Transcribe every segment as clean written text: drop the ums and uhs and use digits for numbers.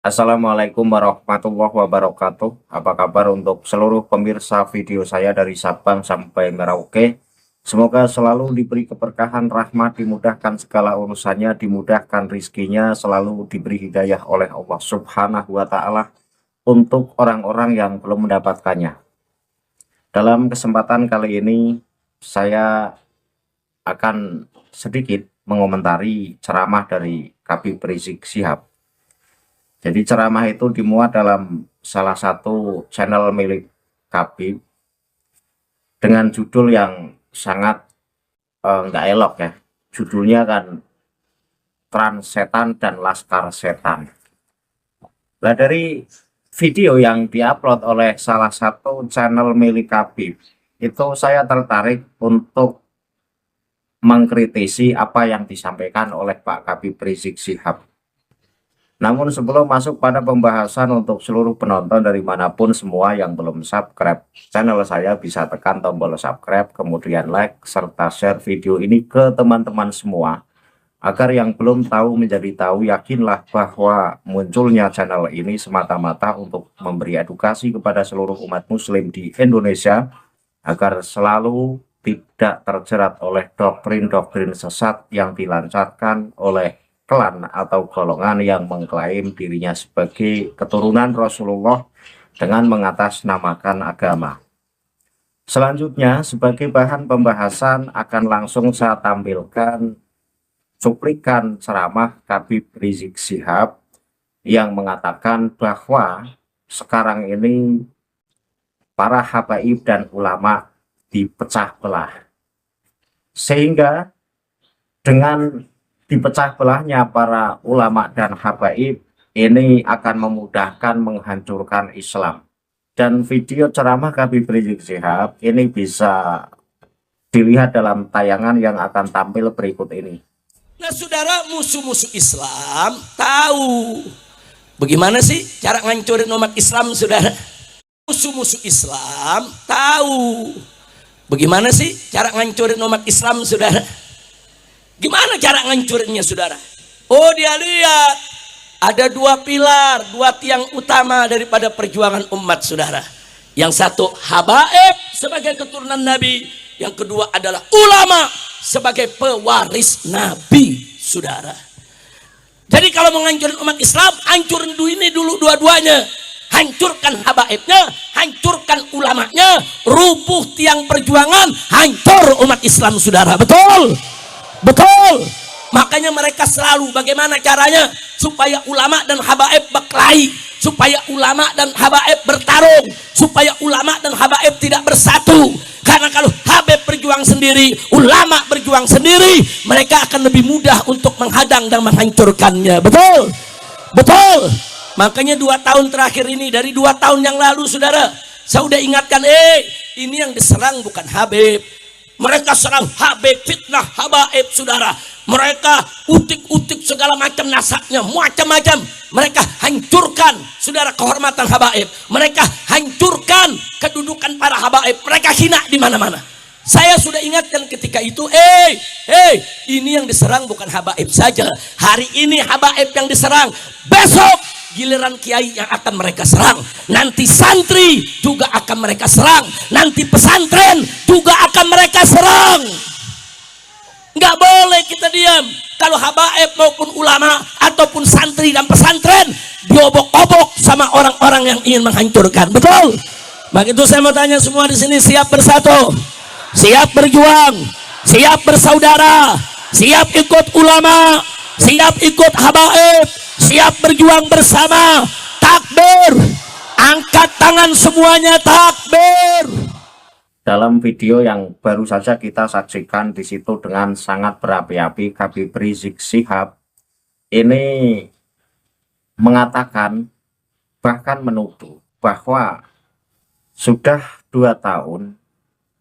Assalamualaikum warahmatullahi wabarakatuh. Apa kabar untuk seluruh pemirsa video saya dari Sabang sampai Merauke? Semoga selalu diberi keberkahan, rahmat, dimudahkan segala urusannya, dimudahkan rizkinya, selalu diberi hidayah oleh Allah Subhanahu wa Ta'ala untuk orang-orang yang belum mendapatkannya. Dalam kesempatan kali ini, saya akan sedikit mengomentari ceramah dari Habib Rizik Syihab. Jadi ceramah itu dimuat dalam salah satu channel milik Habib dengan judul yang sangat nggak elok ya. Judulnya kan Trans Setan dan Laskar Setan. Nah, dari video yang diupload oleh salah satu channel milik Habib itu saya tertarik untuk mengkritisi apa yang disampaikan oleh Pak Habib Rizik Syihab. Namun sebelum masuk pada pembahasan, untuk seluruh penonton dari manapun semua yang belum subscribe channel saya bisa tekan tombol subscribe, kemudian like, serta share video ini ke teman-teman semua. Agar yang belum tahu menjadi tahu, yakinlah bahwa munculnya channel ini semata-mata untuk memberi edukasi kepada seluruh umat muslim di Indonesia, agar selalu tidak terjerat oleh doktrin-doktrin sesat yang dilancarkan oleh klan atau golongan yang mengklaim dirinya sebagai keturunan Rasulullah dengan mengatasnamakan agama. Selanjutnya, sebagai bahan pembahasan akan langsung saya tampilkan cuplikan ceramah Habib Rizik Syihab yang mengatakan bahwa sekarang ini para habaib dan ulama dipecah belah, sehingga dengan dipecah belahnya para ulama dan habaib ini akan memudahkan menghancurkan Islam. Dan video ceramah Habib Rizik Syihab ini bisa dilihat dalam tayangan yang akan tampil berikut ini. Nah saudara, musuh-musuh Islam tahu bagaimana sih cara ngancurin umat Islam, saudara. Musuh-musuh Islam tahu bagaimana sih cara ngancurin umat Islam, saudara. Gimana cara ngancurinnya, saudara? Oh, dia lihat ada dua pilar, dua tiang utama daripada perjuangan umat, saudara. Yang satu habaib sebagai keturunan Nabi, yang kedua adalah ulama sebagai pewaris Nabi, saudara. Jadi kalau mau ngancurin umat Islam, hancurin ini dulu dua-duanya. Hancurkan habaibnya, hancurkan ulamanya, rubuh tiang perjuangan, hancur umat Islam, saudara. Betul? Betul. Makanya mereka selalu bagaimana caranya supaya ulama dan habaib berkelahi, supaya ulama dan habaib bertarung, supaya ulama dan habaib tidak bersatu. Karena kalau habib berjuang sendiri, ulama berjuang sendiri, mereka akan lebih mudah untuk menghadang dan menghancurkannya. Betul? Betul. Makanya 2 tahun terakhir ini, dari 2 tahun yang lalu, saudara, saya udah ingatkan, ini yang diserang bukan habib. Mereka serang habib, fitnah habaib, saudara. Mereka utik-utik segala macam nasabnya, macam-macam. Mereka hancurkan, saudara, kehormatan habaib. Mereka hancurkan kedudukan para habaib. Mereka hina di mana-mana. Saya sudah ingatkan ketika itu, ini yang diserang bukan habaib saja. Hari ini habaib yang diserang, besok giliran kiai yang akan mereka serang. Nanti santri juga akan mereka serang. Nanti pesantren juga akan mereka serang. Nggak boleh kita diam. Kalau habaib maupun ulama ataupun santri dan pesantren diobok-obok sama orang-orang yang ingin menghancurkan. Betul? Maka itu saya mau tanya semua di sini, siap bersatu, siap berjuang, siap bersaudara, siap ikut ulama, siap ikut habaib, siap berjuang bersama. Takbir, angkat tangan semuanya, takbir. Dalam video yang baru saja kita saksikan di situ dengan sangat berapi-api, Habib Rizik Syihab ini mengatakan, bahkan menuduh bahwa sudah 2 tahun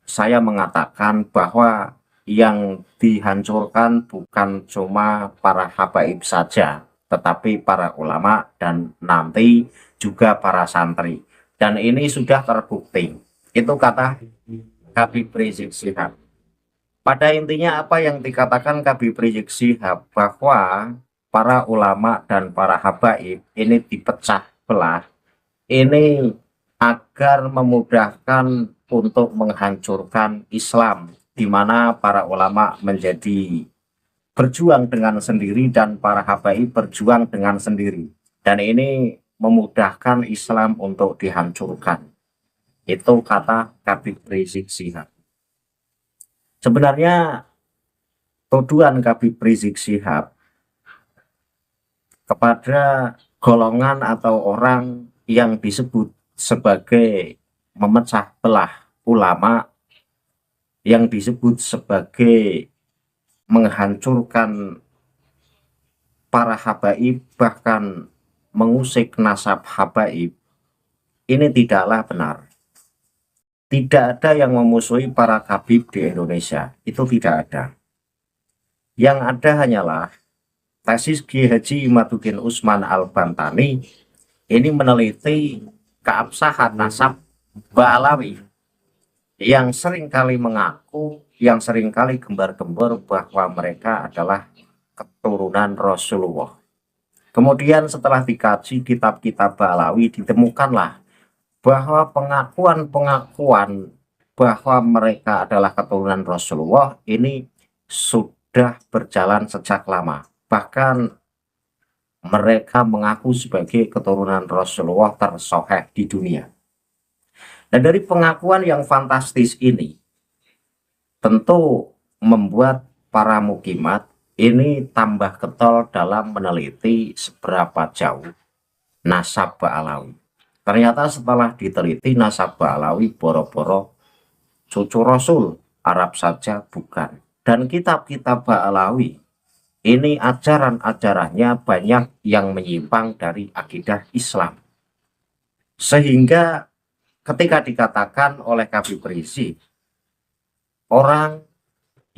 saya mengatakan bahwa yang dihancurkan bukan cuma para habaib saja, tetapi para ulama dan nanti juga para santri. Dan ini sudah terbukti. Itu kata Habib Rizik Syihab. Pada intinya apa yang dikatakan Habib Rizik Syihab, bahwa para ulama dan para habaib ini dipecah belah, ini agar memudahkan untuk menghancurkan Islam, di mana para ulama menjadi berjuang dengan sendiri dan para habaib berjuang dengan sendiri, dan ini memudahkan Islam untuk dihancurkan. Itu kata Habib Rizik Syihab. Sebenarnya tuduhan Habib Rizik Syihab kepada golongan atau orang yang disebut sebagai memecah belah ulama, yang disebut sebagai menghancurkan para habaib, bahkan mengusik nasab habaib, ini tidaklah benar. Tidak ada yang memusuhi para habib di Indonesia, itu tidak ada. Yang ada hanyalah tesis Kiai Haji Imaduddin Usman Al-Bantani ini meneliti keabsahan nasab Ba'alawi yang seringkali mengaku, yang seringkali gembar-gembor bahwa mereka adalah keturunan Rasulullah. Kemudian setelah dikaji kitab-kitab Ba'alawi, ditemukanlah bahwa pengakuan-pengakuan bahwa mereka adalah keturunan Rasulullah ini sudah berjalan sejak lama. Bahkan mereka mengaku sebagai keturunan Rasulullah tersoheh di dunia. Dan dari pengakuan yang fantastis ini tentu membuat para mukimat ini tambah getol dalam meneliti seberapa jauh nasab Ba'alawi. Ternyata setelah diteliti, nasab Ba'alawi boro-boro cucu Rasul, Arab saja bukan. Dan kitab-kitab Ba'alawi ini ajaran-ajarannya banyak yang menyimpang dari akidah Islam. Sehingga ketika dikatakan oleh Habib Rizik, orang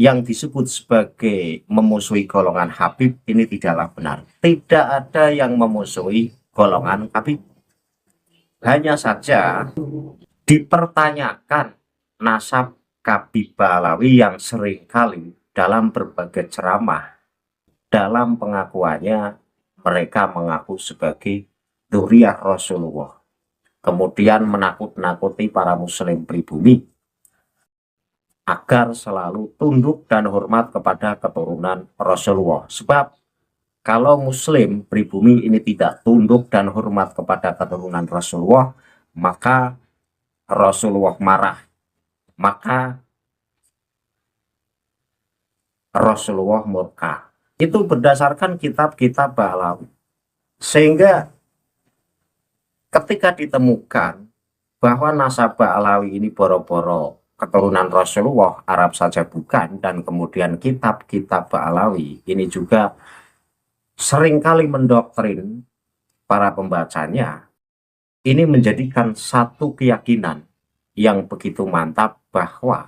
yang disebut sebagai memusuhi golongan Habib ini tidaklah benar. Tidak ada yang memusuhi golongan Habib. Hanya saja dipertanyakan nasab Habib Ba'alawi yang seringkali dalam berbagai ceramah, dalam pengakuannya mereka mengaku sebagai dzurriyyah Rasulullah. Kemudian menakut-nakuti para muslim pribumi agar selalu tunduk dan hormat kepada keturunan Rasulullah. Sebab kalau muslim pribumi ini tidak tunduk dan hormat kepada keturunan Rasulullah, maka Rasulullah marah, maka Rasulullah murka. Itu berdasarkan kitab-kitab Ba'alawi. Sehingga ketika ditemukan bahwa nasab Ba'alawi ini boro-boro keturunan Rasulullah, Arab saja bukan, dan kemudian kitab-kitab Ba'alawi ini juga seringkali mendoktrin para pembacanya, ini menjadikan satu keyakinan yang begitu mantap bahwa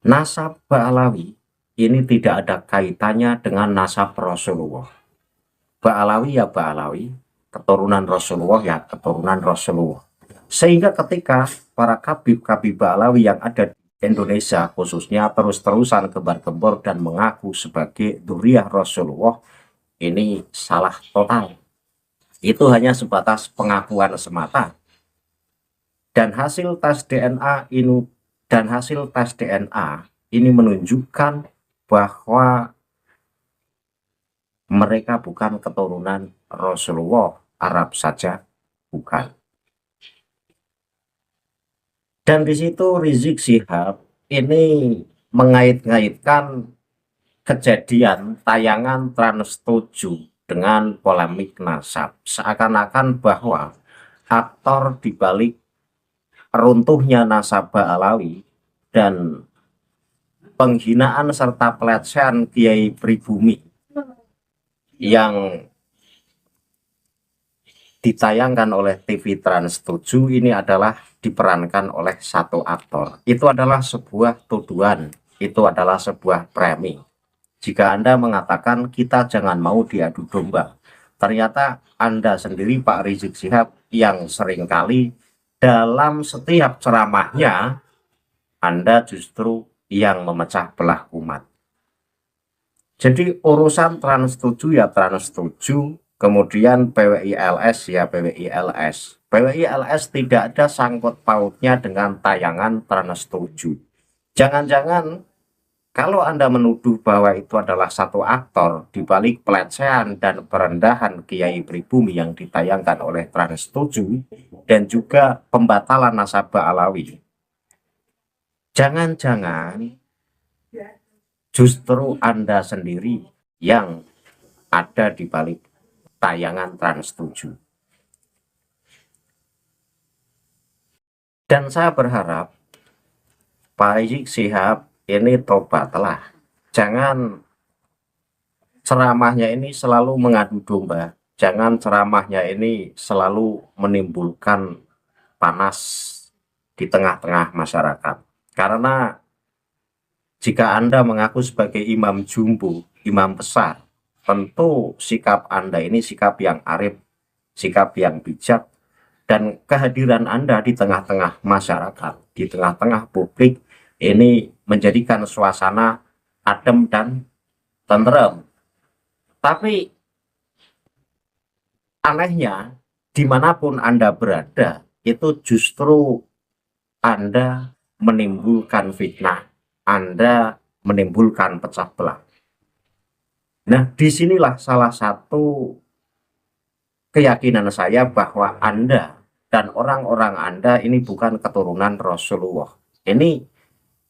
nasab Ba'alawi ini tidak ada kaitannya dengan nasab Rasulullah. Ba'alawi ya Ba'alawi, keturunan Rasulullah ya keturunan Rasulullah. Sehingga ketika para kabib-kabib Ba'alawi yang ada di Indonesia khususnya terus-terusan gembar-gembor dan mengaku sebagai dzurriyyah Rasulullah, ini salah total. Itu hanya sebatas pengakuan semata. Dan hasil tes DNA ini menunjukkan bahwa mereka bukan keturunan Rasulullah, Arab saja bukan. Dan di situ Rizik Syihab ini mengait-ngaitkan kejadian tayangan Trans 7 dengan polemik nasab, seakan-akan bahwa aktor dibalik runtuhnya nasab Ba'alawi dan penghinaan serta pelecehan kiai pribumi yang ditayangkan oleh TV Trans 7 ini adalah diperankan oleh satu aktor. Itu adalah sebuah tuduhan, itu adalah sebuah framing. Jika Anda mengatakan kita jangan mau diadu domba, ternyata Anda sendiri Pak Rizik Syihab yang seringkali dalam setiap ceramahnya Anda justru yang memecah belah umat. Jadi urusan Trans 7 ya Trans 7, kemudian PWI-LS ya PWI-LS. PWI-LS tidak ada sangkut pautnya dengan tayangan Trans 7. Jangan-jangan kalau Anda menuduh bahwa itu adalah satu aktor di balik pelecehan dan perendahan Kiai Pribumi yang ditayangkan oleh Trans 7 dan juga pembatalan nasabah Alawi, jangan-jangan justru Anda sendiri yang ada di balik tayangan Trans 7. Dan saya berharap Pak Rizik Syihab ini tobatlah. Jangan ceramahnya ini selalu mengadu domba. Jangan ceramahnya ini selalu menimbulkan panas di tengah-tengah masyarakat. Karena jika Anda mengaku sebagai imam jumbo, imam besar, tentu sikap Anda ini sikap yang arif, sikap yang bijak, dan kehadiran Anda di tengah-tengah masyarakat, di tengah-tengah publik, ini menjadikan suasana adem dan tentrem. Tapi anehnya, dimanapun Anda berada, itu justru Anda menimbulkan fitnah, Anda menimbulkan pecah belah. Nah, disinilah salah satu keyakinan saya bahwa Anda dan orang-orang Anda ini bukan keturunan Rasulullah. Ini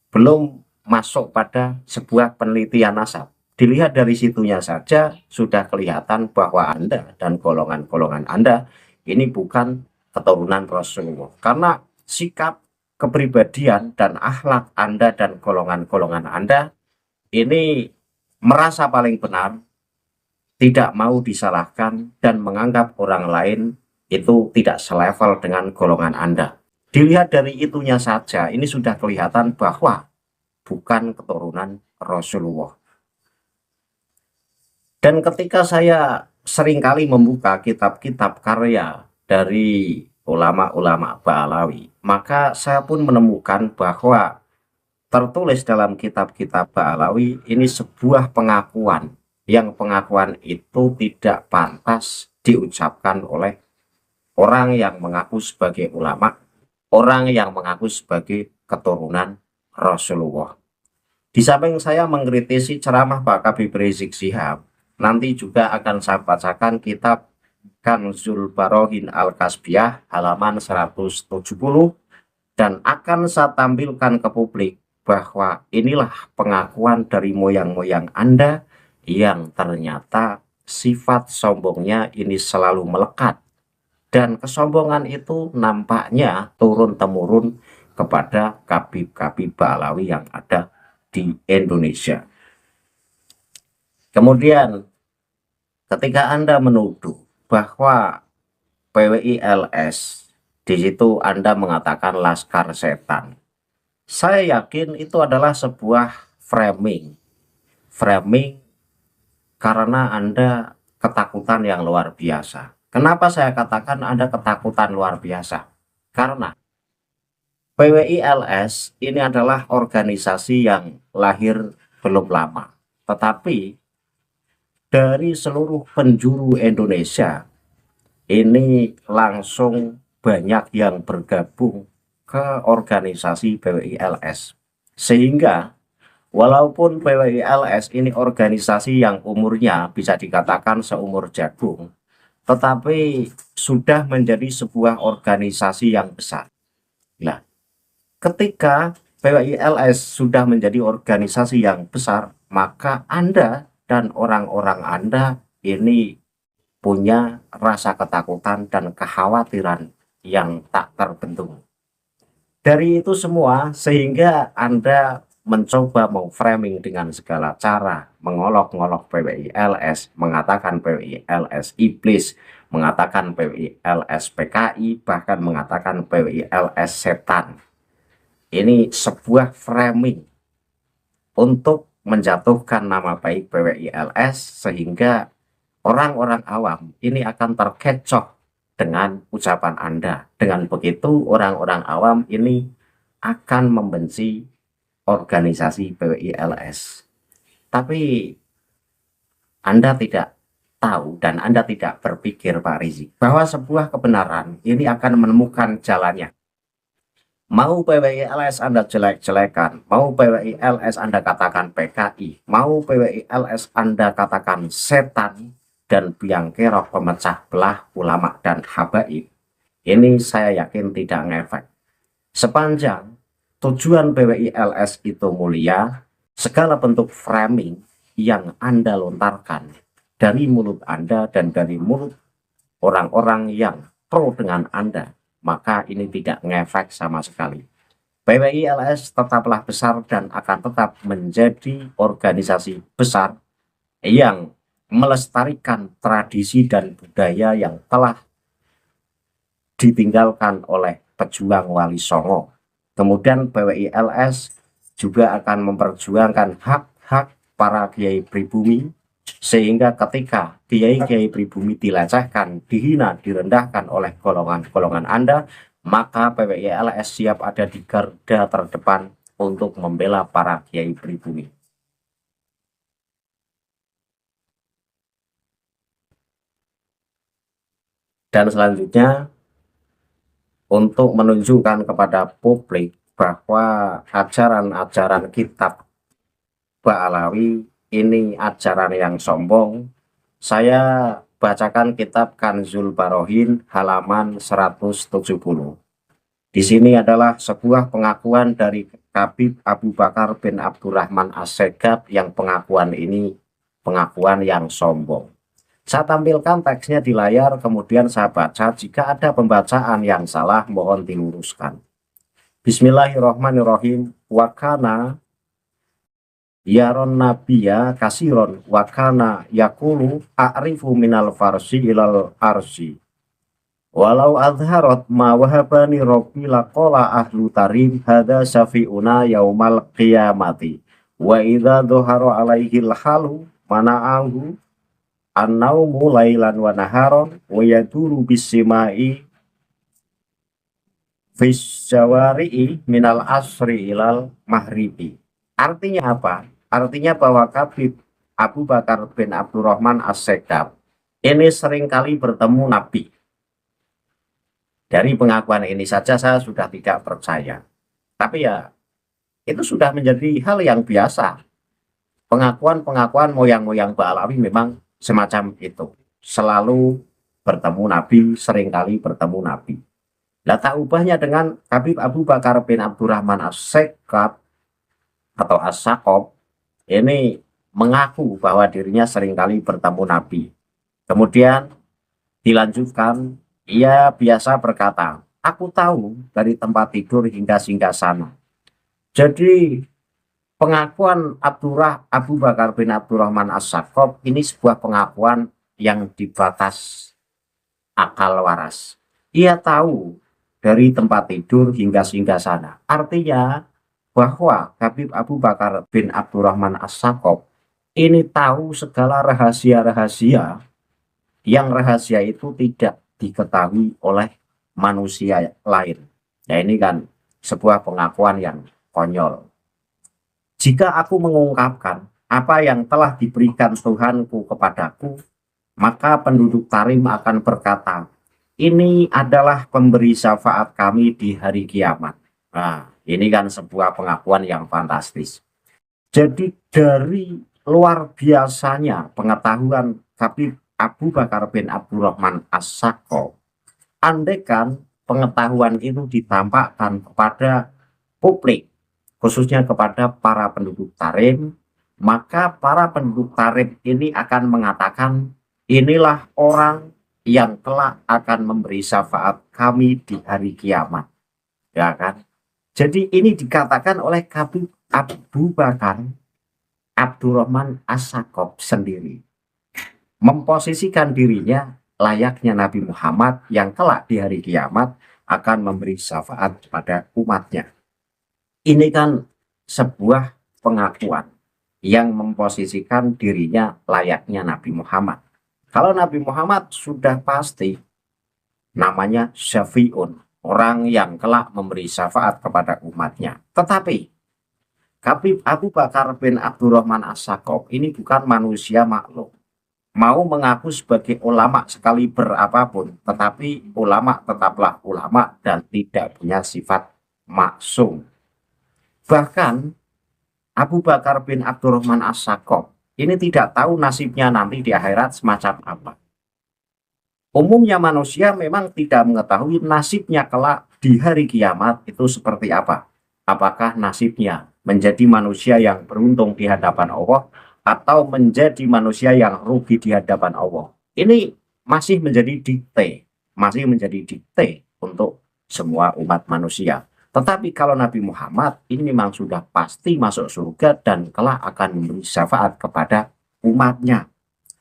belum masuk pada sebuah penelitian nasab. Dilihat dari situnya saja sudah kelihatan bahwa Anda dan golongan-golongan Anda ini bukan keturunan Rasulullah. Karena sikap, kepribadian, dan akhlak Anda dan golongan-golongan Anda ini merasa paling benar, tidak mau disalahkan, dan menganggap orang lain itu tidak selevel dengan golongan Anda. Dilihat dari itunya saja, ini sudah kelihatan bahwa bukan keturunan Rasulullah. Dan ketika saya seringkali membuka kitab-kitab karya dari ulama-ulama Ba'alawi, maka saya pun menemukan bahwa tertulis dalam kitab-kitab Ba'alawi ini sebuah pengakuan, yang pengakuan itu tidak pantas diucapkan oleh orang yang mengaku sebagai ulama, orang yang mengaku sebagai keturunan Rasulullah. Di samping saya mengkritisi ceramah Pak Habib Rizik Syihab, nanti juga akan saya bacakan kitab Kanzul Barohin Al-Kasbiyah halaman 170, dan akan saya tampilkan ke publik bahwa inilah pengakuan dari moyang-moyang Anda yang ternyata sifat sombongnya ini selalu melekat. Dan kesombongan itu nampaknya turun-temurun kepada kabib-kabib Ba'alawi yang ada di Indonesia. Kemudian ketika Anda menuduh bahwa PWI-LS, di situ Anda mengatakan Laskar Setan, saya yakin itu adalah sebuah framing karena Anda ketakutan yang luar biasa. Kenapa saya katakan Anda ketakutan luar biasa? Karena PWI-LS ini adalah organisasi yang lahir belum lama, tetapi dari seluruh penjuru Indonesia ini langsung banyak yang bergabung ke organisasi PWI-LS. Sehingga walaupun PWI-LS ini organisasi yang umurnya bisa dikatakan seumur jagung, tetapi sudah menjadi sebuah organisasi yang besar. Nah, ketika PWI-LS sudah menjadi organisasi yang besar, maka Anda dan orang-orang Anda ini punya rasa ketakutan dan kekhawatiran yang tak terbendung. Dari itu semua, sehingga Anda mencoba memframing dengan segala cara, mengolok-ngolok PWI-LS, mengatakan PWI-LS iblis, mengatakan PWI-LS PKI, bahkan mengatakan PWI-LS setan. Ini sebuah framing untuk menjatuhkan nama baik PWI-LS, sehingga orang-orang awam ini akan terkecoh dengan ucapan Anda. Dengan begitu orang-orang awam ini akan membenci organisasi PWI-LS. Tapi Anda tidak tahu dan Anda tidak berpikir, Pak Rizik, bahwa sebuah kebenaran ini akan menemukan jalannya. Mau PWI LS Anda jelek-jelekan, mau PWI LS Anda katakan PKI, mau PWI LS Anda katakan setan dan biang kerok pemecah belah ulama dan habaib, ini saya yakin tidak ngefek. Sepanjang tujuan PWI LS itu mulia, segala bentuk framing yang Anda lontarkan dari mulut Anda dan dari mulut orang-orang yang pro dengan Anda, maka ini tidak ngefek sama sekali. PWI LS tetaplah besar dan akan tetap menjadi organisasi besar yang melestarikan tradisi dan budaya yang telah ditinggalkan oleh pejuang Wali Songo. Kemudian PWI LS juga akan memperjuangkan hak-hak para kiai pribumi, sehingga ketika kiai-kiai pribumi dilecehkan, dihina, direndahkan oleh golongan-golongan Anda, maka PWI LS siap ada di garda terdepan untuk membela para kiai pribumi. Dan selanjutnya, untuk menunjukkan kepada publik bahwa ajaran-ajaran kitab Ba'alawi ini ajaran yang sombong, saya bacakan kitab Kanzul Barohin halaman 170. Di sini adalah sebuah pengakuan dari Habib Abu Bakar bin Abdurrahman As-Segaf, yang pengakuan ini pengakuan yang sombong. Saya tampilkan teksnya di layar, kemudian saya baca. Jika ada pembacaan yang salah, mohon diluruskan. Bismillahirrahmanirrahim. Wakana yaron nabiya kasiron wakana yakulu a'rifu minal farsi ilal arsi. Walau adharat ma wahabani robbi laqala ahlu tarim hada syafi'una yaumal qiyamati. Wa idha dhuhara alaihil halu mana'ahu an-naumu lailan wa naharon wa yaduru bisimai fisyawari'i minal asri ilal mahribi. Artinya apa? Artinya bahwa Habib Abu Bakar bin Abdurrahman As-Segaf ini seringkali bertemu Nabi. Dari pengakuan ini saja saya sudah tidak percaya. Tapi ya, itu sudah menjadi hal yang biasa. Pengakuan-pengakuan moyang-moyang Ba'alawi memang semacam itu, selalu bertemu Nabi, seringkali bertemu Nabi. Lah tak ubahnya dengan Habib Abu Bakar bin Abdurrahman As-Segaf atau As-Sakop, ini mengaku bahwa dirinya seringkali bertemu Nabi. Kemudian dilanjutkan, ia biasa berkata, aku tahu dari tempat tidur hingga singgasana. Jadi pengakuan Abu Bakar bin Abdurrahman As-Sakop ini sebuah pengakuan yang di batas akal waras. Ia tahu dari tempat tidur hingga singgasana. Artinya bahwa Habib Abu Bakar bin Abdurrahman As-Sakop ini tahu segala rahasia-rahasia yang rahasia itu tidak diketahui oleh manusia lain. Ya, ini kan sebuah pengakuan yang konyol. Jika aku mengungkapkan apa yang telah diberikan Tuhanku kepadaku, maka penduduk Tarim akan berkata, ini adalah pemberi syafaat kami di hari kiamat. Nah, ini kan sebuah pengakuan yang fantastis. Jadi dari luar biasanya pengetahuan Habib Abu Bakar bin Abdurrahman As-Sakop, andaikan pengetahuan itu ditampakkan kepada publik, khususnya kepada para penduduk Tarim, maka para penduduk Tarim ini akan mengatakan, inilah orang yang kelak akan memberi syafaat kami di hari kiamat. Ya kan? Jadi ini dikatakan oleh Habib Abu Bakar Abdurrahman As-Sakop sendiri, memposisikan dirinya layaknya Nabi Muhammad yang kelak di hari kiamat akan memberi syafaat kepada umatnya. Ini kan sebuah pengakuan yang memposisikan dirinya layaknya Nabi Muhammad. Kalau Nabi Muhammad sudah pasti namanya Syafi'un, orang yang kelak memberi syafaat kepada umatnya. Tetapi Habib Abu Bakar bin Abdurrahman As-Sakop ini bukan manusia makhluk. mau mengaku sebagai ulama sekali berapapun, tetapi ulama tetaplah ulama dan tidak punya sifat maksum. Bahkan Abu Bakar bin Abdurrahman As-Sakop ini tidak tahu nasibnya nanti di akhirat semacam apa. Umumnya manusia memang tidak mengetahui nasibnya kelak di hari kiamat itu seperti apa. Apakah nasibnya menjadi manusia yang beruntung di hadapan Allah atau menjadi manusia yang rugi di hadapan Allah. Ini masih menjadi dikte untuk semua umat manusia. Tetapi kalau Nabi Muhammad ini memang sudah pasti masuk surga dan kelak akan memberi syafaat kepada umatnya.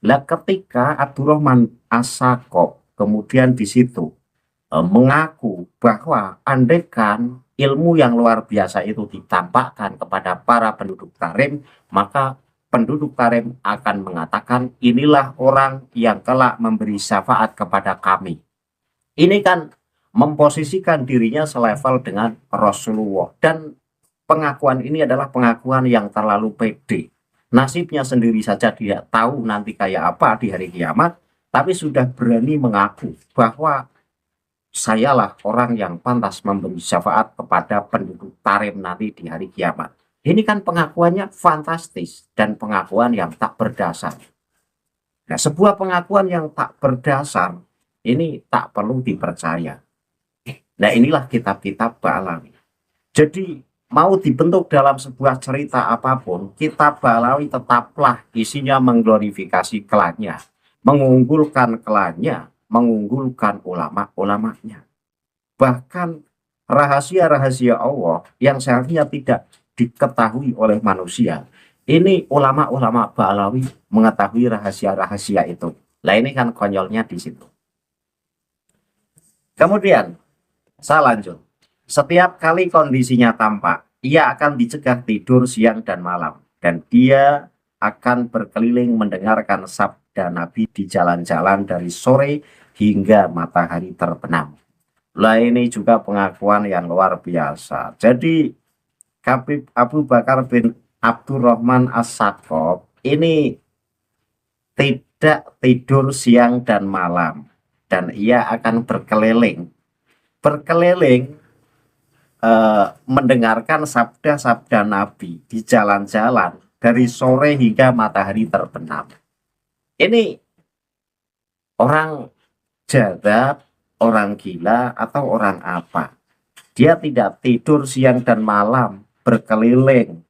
Lah ketika Abdurrahman As-Sakop kemudian di situ mengaku bahwa andaikan ilmu yang luar biasa itu ditampakkan kepada para penduduk Tarim, maka penduduk Tarim akan mengatakan inilah orang yang kelak memberi syafaat kepada kami. Ini kan memposisikan dirinya selevel dengan Rasulullah, dan pengakuan ini adalah pengakuan yang terlalu pede. Nasibnya sendiri saja dia tahu nanti kayak apa di hari kiamat, tapi sudah berani mengaku bahwa sayalah orang yang pantas memberi syafaat kepada penduduk Tarim nanti di hari kiamat. Ini kan pengakuannya fantastis dan pengakuan yang tak berdasar. Nah, sebuah pengakuan yang tak berdasar ini tak perlu dipercaya. Nah, inilah kitab-kitab Ba'alawi. Jadi mau dibentuk dalam sebuah cerita apapun, kitab Ba'alawi tetaplah isinya mengglorifikasi klannya, mengunggulkan klannya, mengunggulkan ulama-ulamanya. Bahkan rahasia-rahasia Allah yang seharusnya tidak diketahui oleh manusia, ini ulama-ulama Ba'alawi mengetahui rahasia-rahasia itu. Nah, ini kan konyolnya di situ. Kemudian saya lanjut. Setiap kali kondisinya tampak, ia akan dicegah tidur siang dan malam, dan dia akan berkeliling mendengarkan sabda Nabi di jalan-jalan dari sore hingga matahari terbenam. Lah ini juga pengakuan yang luar biasa. Jadi Habib Abu Bakar bin Abdurrahman As-Sakop ini tidak tidur siang dan malam, dan ia akan berkeliling mendengarkan sabda-sabda Nabi di jalan-jalan dari sore hingga matahari terbenam. Ini orang jadab, orang gila, atau orang apa? Dia tidak tidur siang dan malam, berkeliling.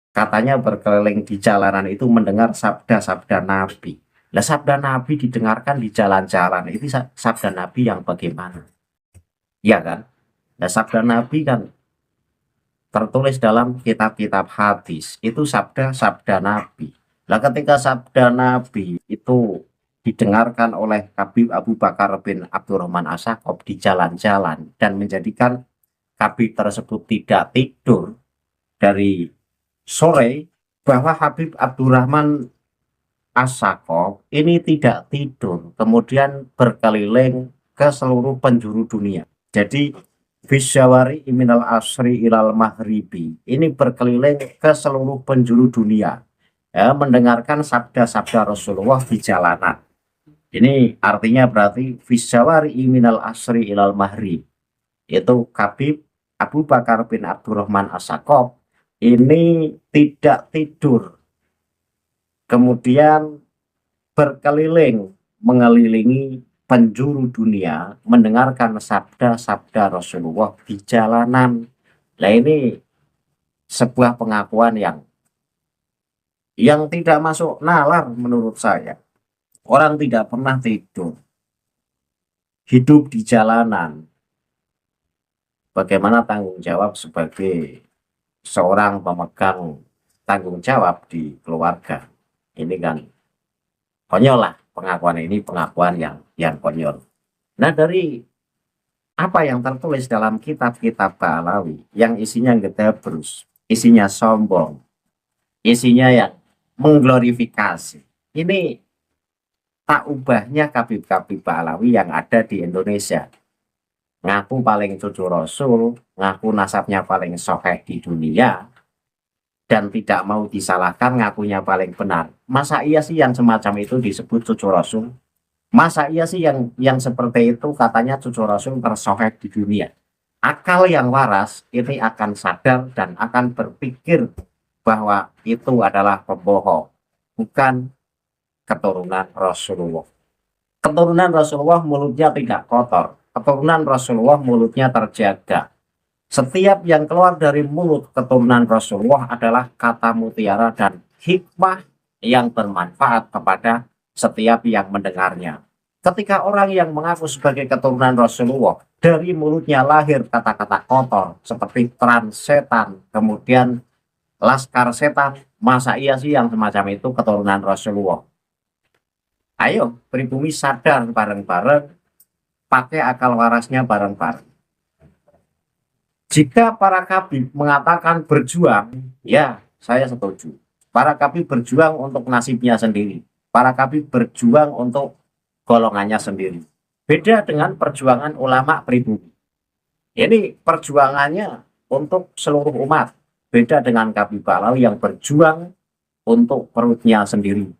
Katanya berkeliling di jalanan itu mendengar sabda-sabda Nabi. Lah sabda Nabi didengarkan di jalan-jalan, itu sabda Nabi yang bagaimana? Ya kan? Nah, sabda Nabi kan tertulis dalam kitab-kitab hadis, itu sabda-sabda Nabi. Nah, ketika sabda Nabi itu didengarkan oleh Habib Abu Bakar bin Abdurrahman As-Sakop di jalan-jalan dan menjadikan Habib tersebut tidak tidur dari sore, bahwa Habib Abdurrahman As-Sakop ini tidak tidur, kemudian berkeliling ke seluruh penjuru dunia. Jadi Fisyawari iminal asri ilal maghribi, ini berkeliling ke seluruh penjuru dunia, ya, mendengarkan sabda-sabda Rasulullah di jalanan. Ini artinya berarti Fisyawari iminal asri ilal maghrib, itu Habib Abu Bakar bin Abdurrahman As-Sakop ini tidak tidur, kemudian berkeliling mengelilingi penjuru dunia mendengarkan sabda-sabda Rasulullah di jalanan. Nah, ini sebuah pengakuan yang tidak masuk nalar menurut saya. Orang tidak pernah tidur, hidup di jalanan. Bagaimana tanggung jawab sebagai seorang pemegang tanggung jawab di keluarga? Ini kan konyol lah. Pengakuan ini pengakuan yang konyol. Nah, dari apa yang tertulis dalam kitab-kitab Ba'alawi yang isinya gedebrus, isinya sombong, isinya yang mengglorifikasi, ini tak ubahnya kabib-kabib Ba'alawi yang ada di Indonesia. Ngaku paling cucu Rasul, ngaku nasabnya paling sokeh di dunia, dan tidak mau disalahkan, ngakunya paling benar. Masa iya sih yang semacam itu disebut cucu Rasul? Masa iya sih yang seperti itu katanya cucu Rasul tersohek di dunia? Akal yang waras ini akan sadar dan akan berpikir bahwa itu adalah pembohong, bukan keturunan Rasulullah. Keturunan Rasulullah mulutnya tidak kotor. Keturunan Rasulullah mulutnya terjaga. Setiap yang keluar dari mulut keturunan Rasulullah adalah kata mutiara dan hikmah yang bermanfaat kepada setiap yang mendengarnya. Ketika orang yang mengaku sebagai keturunan Rasulullah, dari mulutnya lahir kata-kata kotor seperti trans setan, kemudian laskar setan, masa iya sih yang semacam itu keturunan Rasulullah? Ayo, pribumi sadar bareng-bareng, pakai akal warasnya bareng-bareng. Jika para kabib mengatakan berjuang, ya saya setuju. Para kabib berjuang untuk nasibnya sendiri. Para kabib berjuang untuk golongannya sendiri. Beda dengan perjuangan ulama pribumi. Ini perjuangannya untuk seluruh umat. Beda dengan Kabib Balawi yang berjuang untuk perutnya sendiri.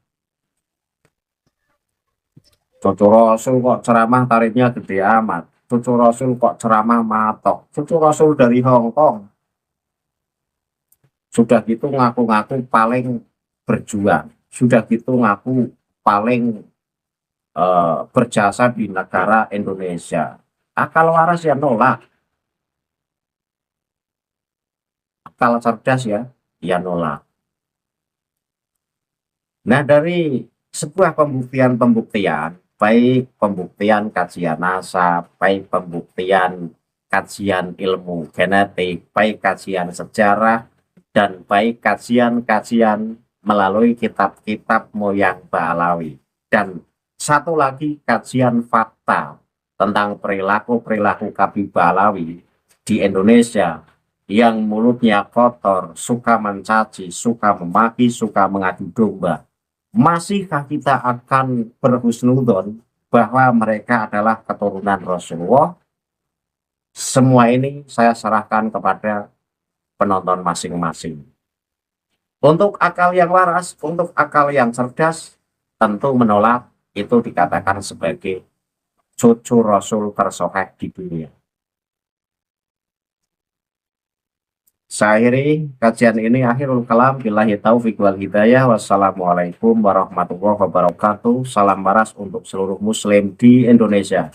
Cucu Rasul kok ceramah tarifnya gede amat. Cucu Rasul kok ceramah matok. Cucu Rasul dari Hong Kong. Sudah gitu ngaku-ngaku paling berjuang. Sudah gitu ngaku paling berjasa di negara Indonesia. Akal waras ya nolak. Akal cerdas ya nolak. Nah, dari sebuah pembuktian, baik pembuktian kajian nasab, baik pembuktian kajian ilmu genetik, baik kajian sejarah, dan baik kajian-kajian melalui kitab-kitab moyang Balawi, dan satu lagi kajian fakta tentang perilaku-perilaku Kabib Balawi di Indonesia yang mulutnya kotor, suka mencaci, suka memaki, suka mengadu domba. Masihkah kita akan berhusnudon bahwa mereka adalah keturunan Rasulullah? Semua ini saya serahkan kepada penonton masing-masing. Untuk akal yang waras, untuk akal yang cerdas, tentu menolak itu dikatakan sebagai cucu Rasul tersohek di dunia. Saya akhiri kajian ini, akhirul kalam, billahi taufiq wal hidayah. Wassalamualaikum warahmatullahi wabarakatuh. Salam waras untuk seluruh muslim di Indonesia.